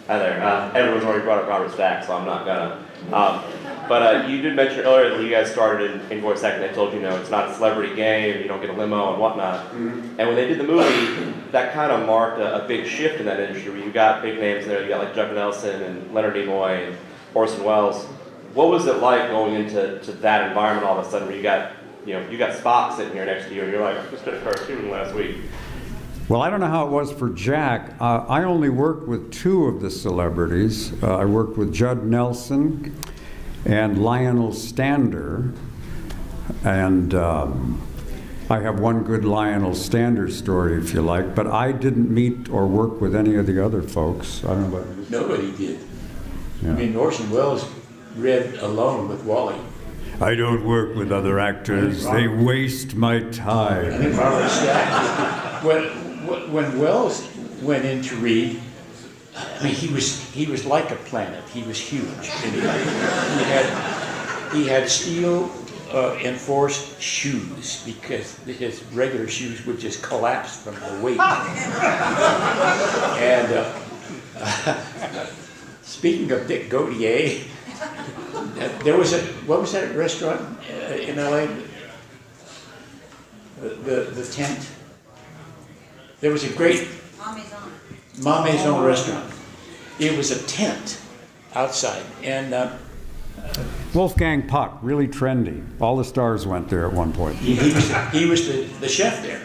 Hi there. Everyone's already brought up Robert Stack, so I'm not gonna. But you did mention earlier that when you guys started in voice acting, they told you, it's not a celebrity game, you don't get a limo and whatnot. Mm-hmm. And when they did the movie, that kind of marked a big shift in that industry, where you got big names there. You got like Jeff Nelson and Leonard Nimoy and Orson Welles. What was it like going into that environment all of a sudden, where you got Spock sitting here next to you, and you're like, I just did a cartoon last week? Well, I don't know how it was for Jack. I only worked with two of the celebrities. I worked with Judd Nelson and Lionel Stander. And I have one good Lionel Stander story, if you like, but I didn't meet or work with any of the other folks. I don't know about... Nobody did. Yeah. I mean, Orson Welles read alone with Wally. I don't work with other actors. They waste my time. I think Robert Stack, when Welles went in to read, I mean, he was like a planet. He was huge. And he had steel enforced shoes, because his regular shoes would just collapse from the weight. And speaking of Dick Gautier, there was what was that restaurant in LA? The tent. There was a great Ma Maison restaurant. It was a tent outside, and Wolfgang Puck, really trendy. All the stars went there at one point. he was the chef there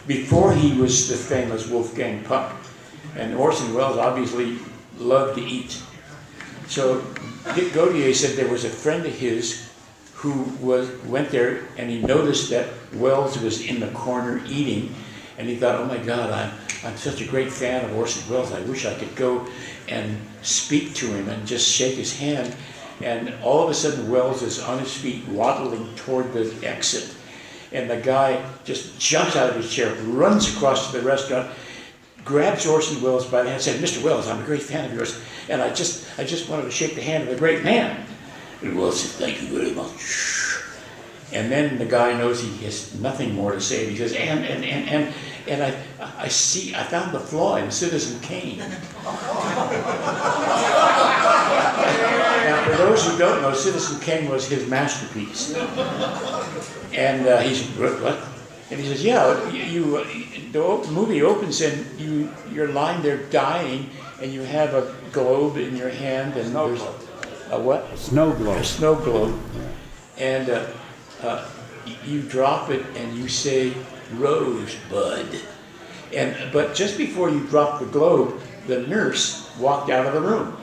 before he was the famous Wolfgang Puck. And Orson Welles obviously loved to eat. So Dick Gautier said there was a friend of his who went there, and he noticed that Welles was in the corner eating, and he thought, oh my God, I'm such a great fan of Orson Welles. I wish I could go and speak to him and just shake his hand. And all of a sudden, Welles is on his feet, waddling toward the exit, and the guy just jumps out of his chair, runs across to the restaurant, grabs Orson Welles by the hand, and said, Mr. Welles, I'm a great fan of yours, and I just wanted to shake the hand of a great man. And Welles said, thank you very much. And then the guy knows he has nothing more to say. He says, and I found the flaw in Citizen Kane. Now, for those who don't know, Citizen Kane was his masterpiece. And he said, what? And he says, yeah, the movie opens and you're lying there dying, and you have a globe in your hand, and there's a what? A snow globe. A snow globe. And you drop it and you say, Rosebud. But just before you drop the globe, the nurse walked out of the room.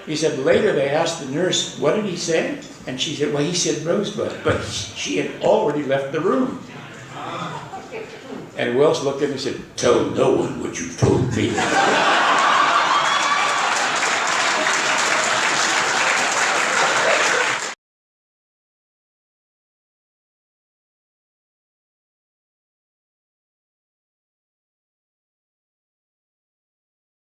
He said later they asked the nurse, what did he say? And she said, well, he said Rosebud. But she had already left the room. And Welles looked at him and said, tell no one what you told me.